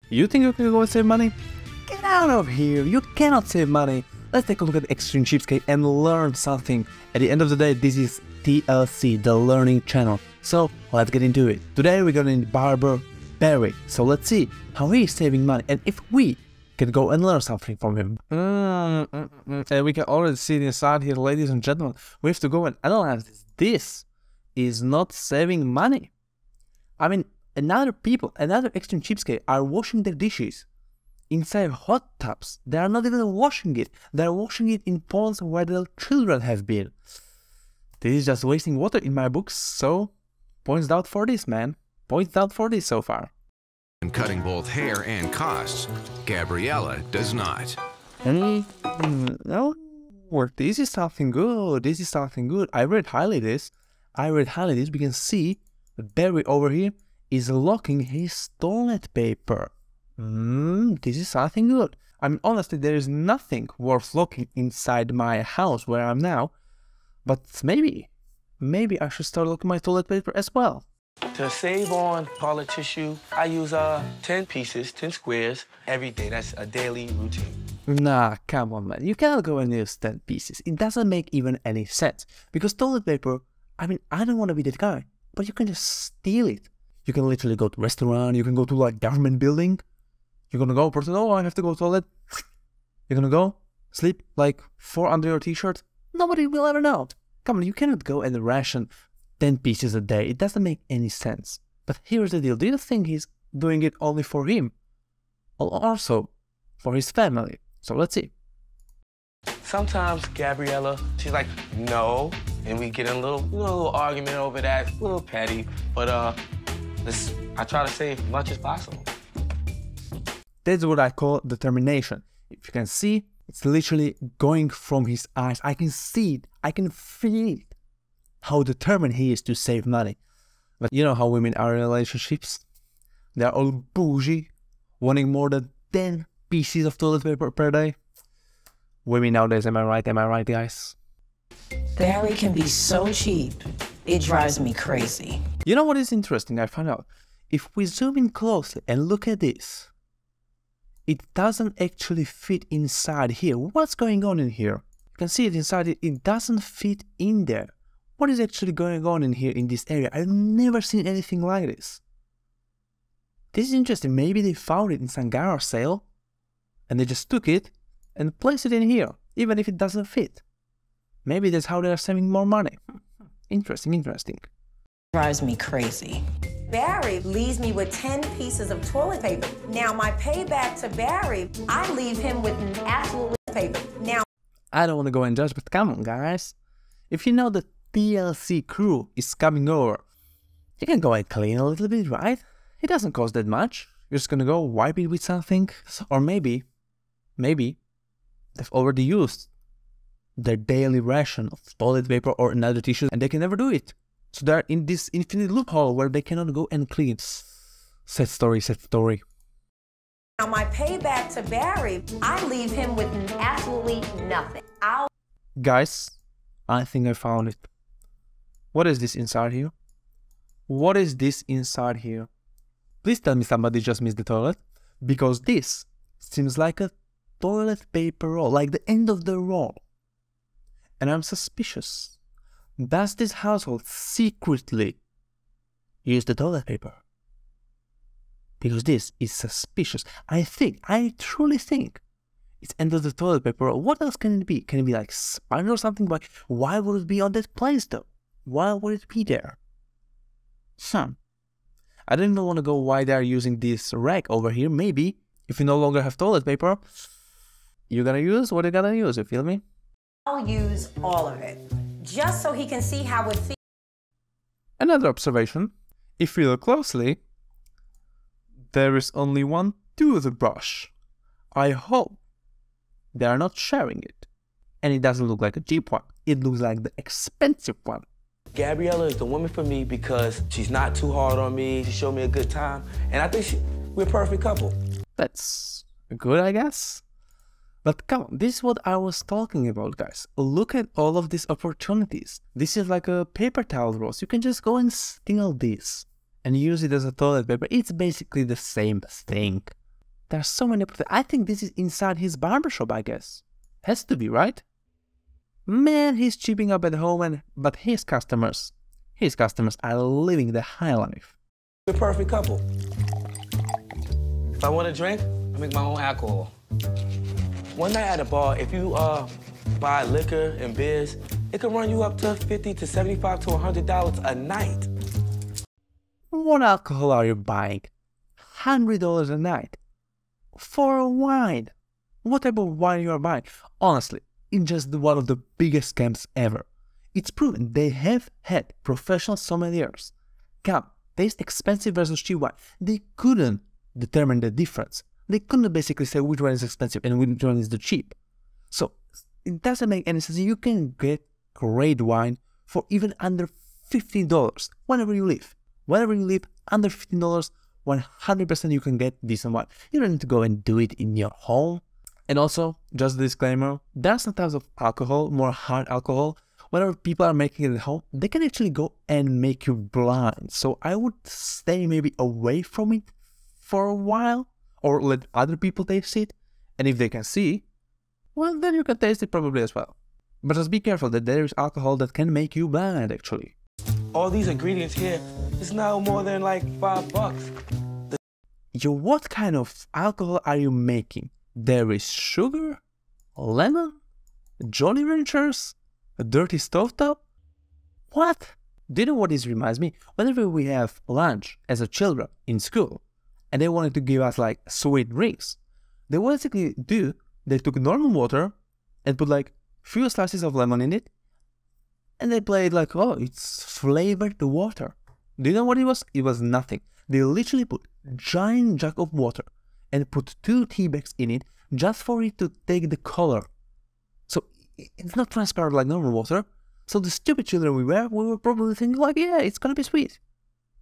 You think you can go and save money? Get out of here, you cannot save money. Let's take a look at Extreme Cheapskate and learn something. At the end of the day, this is TLC, the learning channel. So let's get into it. Today we're gonna need Barber Barry. So let's see how he is saving money and if we can go and learn something from him. And we can already see it inside here, ladies and gentlemen. We have to go and analyze this. This is not saving money. I mean, another Extreme Cheapskate are washing their dishes inside hot tubs. They are not even washing it. They are washing it in ponds where their children have been. This is just wasting water in my books, so points out for this, man. Points out for this so far. And cutting both hair and costs, Gabriella does not. No, this is something good. This is something good. I read highly this. We can see that Barry over here is locking his toilet paper. This is something good. I mean, honestly, there is nothing worth locking inside my house where I'm now. But maybe I should start locking my toilet paper as well. To save on toilet tissue, I use 10 pieces, 10 squares every day. That's a daily routine. Nah, come on, man. You cannot go and use 10 pieces. It doesn't make even any sense. Because toilet paper, I mean, I don't want to be that guy, but you can just steal it. You can literally go to restaurant, you can go to like government building. You're gonna go, person, oh, I have to go to toilet. You're gonna go, sleep like 4 under your t-shirt. Nobody will ever know. Come on, you cannot go and ration 10 pieces a day. It doesn't make any sense. But here's the deal. Do you think he's doing it only for him? Or also for his family? So let's see. Sometimes Gabriella, she's like, no. And we get in a little argument over that, a little petty. But I try to save as much as possible. That's what I call determination. If you can see, it's literally going from his eyes. I can see it. I can feel it. How determined he is to save money. But you know how women are in relationships? They're all bougie, wanting more than 10 pieces of toilet paper per day. Women nowadays, am I right, guys? Barry can be so cheap, it drives me crazy. You know what is interesting? I found out. If we zoom in closely and look at this, it doesn't actually fit inside here. What's going on in here? You can see it inside it. It doesn't fit in there. What is actually going on in here in this area? I've never seen anything like this. This is interesting. Maybe they found it in some garage sale and they just took it and placed it in here, even if it doesn't fit. Maybe that's how they're saving more money. Interesting. Drives me crazy. Barry leaves me with 10 pieces of toilet paper. Now, my payback to Barry, I leave him with absolutely paper. Now, I don't want to go and judge, but come on, guys. If you know the TLC crew is coming over, you can go and clean a little bit, right? It doesn't cost that much. You're just gonna go wipe it with something. Or maybe they've already used their daily ration of toilet paper or another tissue and they can never do it. So they're in this infinite loophole where they cannot go and clean. Sad story. now my payback to Barry, I leave him with absolutely nothing. Guys, I think I found it. What is this inside here? What is this inside here? Please tell me somebody just missed the toilet. Because this seems like a toilet paper roll, like the end of the roll. And I'm suspicious. Does this household secretly use the toilet paper? Because this is suspicious. I truly think it's end of the toilet paper. What else can it be? Can it be like sponge or something? Like, why would it be on that place though? Why would it be there? I don't even want to go why they are using this rack over here. Maybe if you no longer have toilet paper, you're gonna use what you're gonna use, you feel me? I'll use all of it, just so he can see how it feels. Another observation, if you look closely, there is only one toothbrush. I hope they are not sharing it. And it doesn't look like a cheap one. It looks like the expensive one. Gabriella is the woman for me because she's not too hard on me. She showed me a good time. And I think we're a perfect couple. That's good, I guess. But come on, this is what I was talking about, guys. Look at all of these opportunities. This is like a paper towel rolls. You can just go and steal this and use it as a toilet paper. It's basically the same thing. There are so many. I think this is inside his barbershop, I guess. Has to be, right? Man, he's cheaping up at home, but his customers are living the high life. The perfect couple. If I want a drink, I make my own alcohol. One night at a bar, if you buy liquor and beers, it can run you up to $50 to $75 to $100 a night. What alcohol are you buying? $100 a night. For a wine. What type of wine you are buying? Honestly, it's just one of the biggest scams ever. It's proven they have had professional sommeliers come, taste expensive versus cheap wine. They couldn't determine the difference. They couldn't basically say which one is expensive and which one is the cheap. So it doesn't make any sense. You can get great wine for even under $15 whenever you live. Whenever you live, under $15, 100% you can get decent wine. You don't need to go and do it in your home. And also, just a disclaimer, there are some types of alcohol, more hard alcohol. Whenever people are making it at home, they can actually go and make you blind. So I would stay maybe away from it for a while, or let other people taste it. And if they can see, well, then you can taste it probably as well. But just be careful that there is alcohol that can make you blind, actually. All these ingredients here is now more than like $5. Yo, what kind of alcohol are you making? There is sugar, lemon, Jolly Ranchers, a dirty stovetop? What? Do you know what this reminds me? Whenever we have lunch as a children in school, and they wanted to give us like sweet drinks, they basically they took normal water and put like few slices of lemon in it, and they played like, oh, it's flavored water. Do you know what it was? It was nothing. They literally put a giant jug of water and put 2 tea bags in it just for it to take the color. So it's not transparent like normal water. So the stupid children we were probably thinking like, yeah, it's gonna be sweet.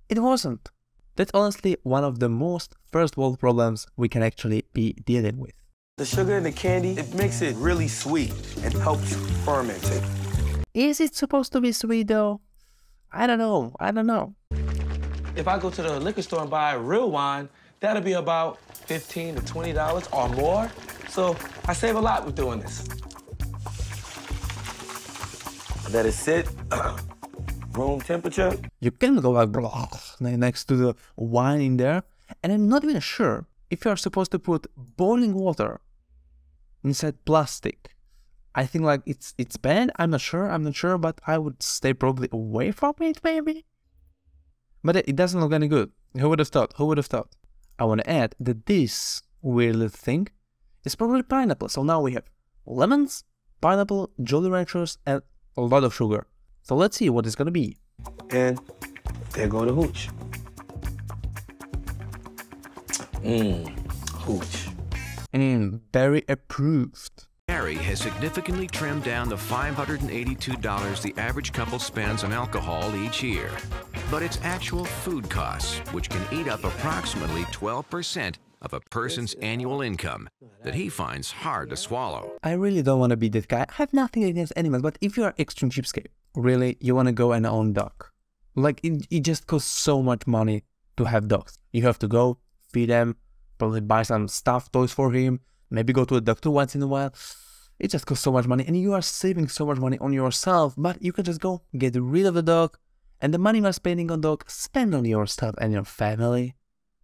It wasn't. That's honestly one of the most first world problems we can actually be dealing with. The sugar and the candy, it makes it really sweet and helps ferment it. Is it supposed to be sweet though? I don't know. If I go to the liquor store and buy real wine, that'll be about $15 to $20 or more. So I save a lot with doing this. Let it sit, room temperature. You can go like blah, next to the wine in there, and I'm not even sure if you're supposed to put boiling water inside plastic. I think like it's bad. I'm not sure, but I would stay probably away from it maybe. But it doesn't look any good. Who would have thought? I want to add that this weird little thing is probably pineapple. So now we have lemons, pineapple, Jolly Ranchers, and a lot of sugar. So let's see what it's gonna be. And there go the hooch. Hooch. Very approved. Barry has significantly trimmed down the $582 the average couple spends on alcohol each year. But it's actual food costs, which can eat up approximately 12% of a person's annual income, that he finds hard to swallow. I really don't want to be that guy. I have nothing against animals, but if you are extreme cheapskate, really, you want to go and own dog. Like, it just costs so much money to have dogs. You have to go, feed them, probably buy some stuffed toys for him, maybe go to a doctor once in a while. It just costs so much money, and you are saving so much money on yourself, but you can just go get rid of the dog, and the money you are spending on dog, spend on yourself and your family.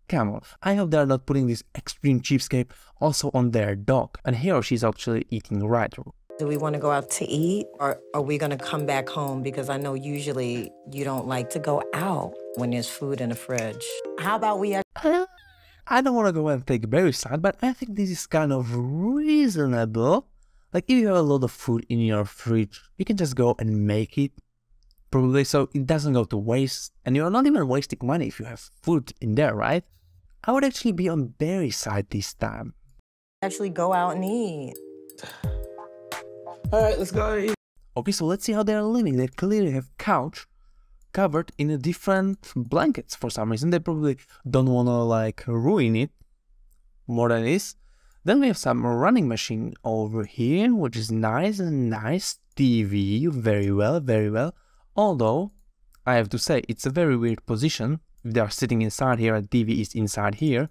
Come on, I hope they are not putting this extreme cheapskate also on their dog, and he or she's actually eating right. Do we want to go out to eat, or are we going to come back home? Because I know usually you don't like to go out when there's food in the fridge. How about we... I don't want to go and take Barry's side, but I think this is kind of reasonable. Like, if you have a lot of food in your fridge, you can just go and make it, probably, so it doesn't go to waste, and you're not even wasting money if you have food in there, right? I would actually be on Barry's side this time. Actually go out and eat. All right, let's go and eat. Okay, so let's see how they're living. They clearly have couch covered in a different blankets for some reason. They probably don't want to like ruin it more than it is. Then we have some running machine over here, which is nice and nice. TV, very well. Although, I have to say, it's a very weird position. If they are sitting inside here and TV is inside here.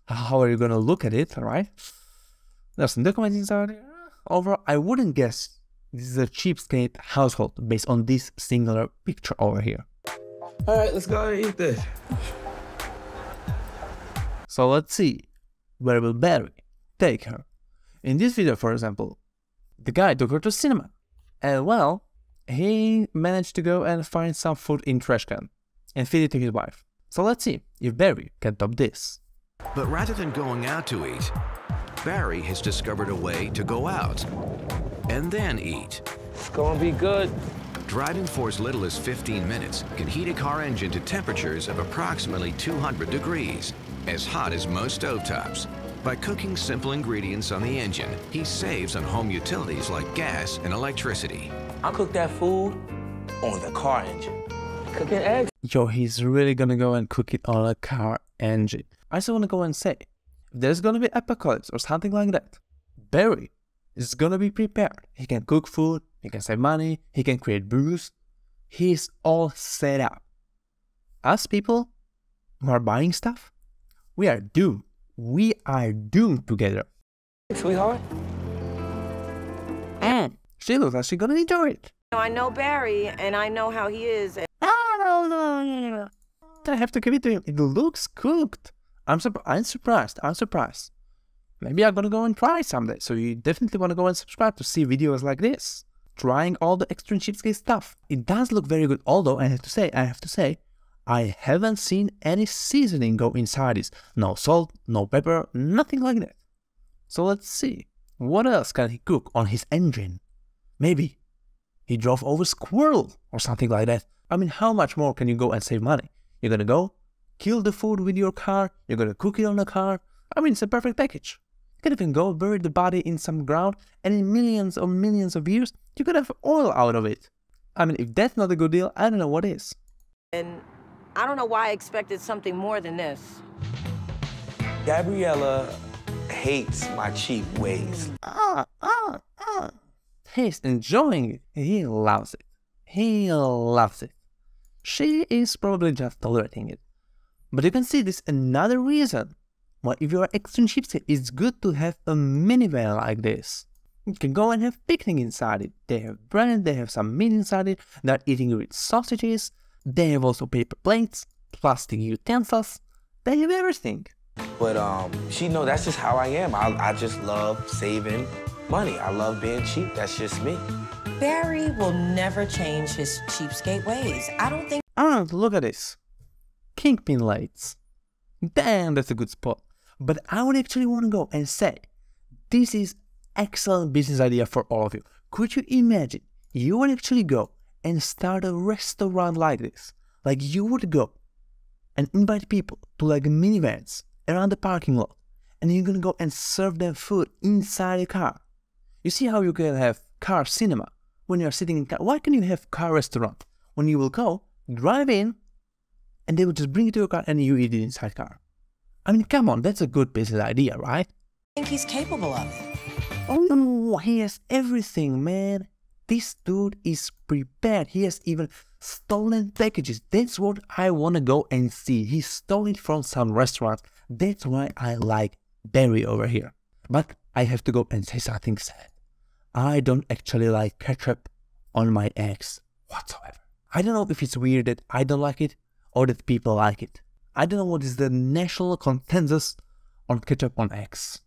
How are you gonna look at it, right? There's some documents inside here. Overall, I wouldn't guess this is a cheapskate household based on this singular picture over here. All right, let's go and eat this. So let's see, where will Barry take her? In this video, for example, the guy took her to cinema. And well, he managed to go and find some food in trash can and feed it to his wife. So let's see if Barry can top this. But rather than going out to eat, Barry has discovered a way to go out and then eat. It's gonna be good. Driving for as little as 15 minutes can heat a car engine to temperatures of approximately 200 degrees, as hot as most stovetops. By cooking simple ingredients on the engine, he saves on home utilities like gas and electricity. I cook that food on the car engine. Cooking eggs. Yo, he's really gonna go and cook it on a car engine. I just wanna go and say, if there's gonna be apocalypse or something like that, Barry is gonna be prepared. He can cook food, he can save money, he can create brews. He's all set up. Us people who are buying stuff, we are doomed. We are doomed together. Sweetheart? She looks like she's gonna enjoy it. I know Barry, and I know how he is. I have to give it to him. It looks cooked. I'm surprised. Maybe I'm gonna go and try someday. So you definitely wanna go and subscribe to see videos like this. Trying all the extra cheapskate stuff. It does look very good, although I have to say, I haven't seen any seasoning go inside this. No salt, no pepper, nothing like that. So let's see. What else can he cook on his engine? Maybe he drove over a squirrel or something like that. I mean, how much more can you go and save money? You're gonna go, kill the food with your car, you're gonna cook it on the car. I mean, it's a perfect package. You can even go bury the body in some ground, and in millions of years, you could have oil out of it. I mean, if that's not a good deal, I don't know what is. And I don't know why I expected something more than this. Gabriella hates my cheap ways. He's enjoying it. He loves it. He loves it. She is probably just tolerating it. But you can see this another reason why, if you are extreme cheapskate, it's good to have a minivan like this. You can go and have picnic inside it. They have bread, they have some meat inside it, they're eating with sausages, they have also paper plates, plastic utensils, they have everything. But she knows that's just how I am. I just love saving money. I love being cheap. That's just me. Barry will never change his cheapskate ways. I don't think. Look at this. Kingpin lights. Damn, that's a good spot. But I would actually want to go and say, this is excellent business idea for all of you. Could you imagine you would actually go and start a restaurant like this? Like, you would go and invite people to like minivans around the parking lot, and you're gonna go and serve them food inside a car. You see how you can have car cinema when you're sitting in car? Why can you have car restaurant? When you will go, drive in, and they will just bring it to your car and you eat it inside car. I mean, come on, that's a good business idea, right? think he's capable of it. Oh, he has everything, man. This dude is prepared. He has even stolen packages. That's what I want to go and see. He stole it from some restaurant. That's why I like Barry over here. But I have to go and say something sad. I don't actually like ketchup on my eggs whatsoever. I don't know if it's weird that I don't like it or that people like it. I don't know what is the national consensus on ketchup on eggs.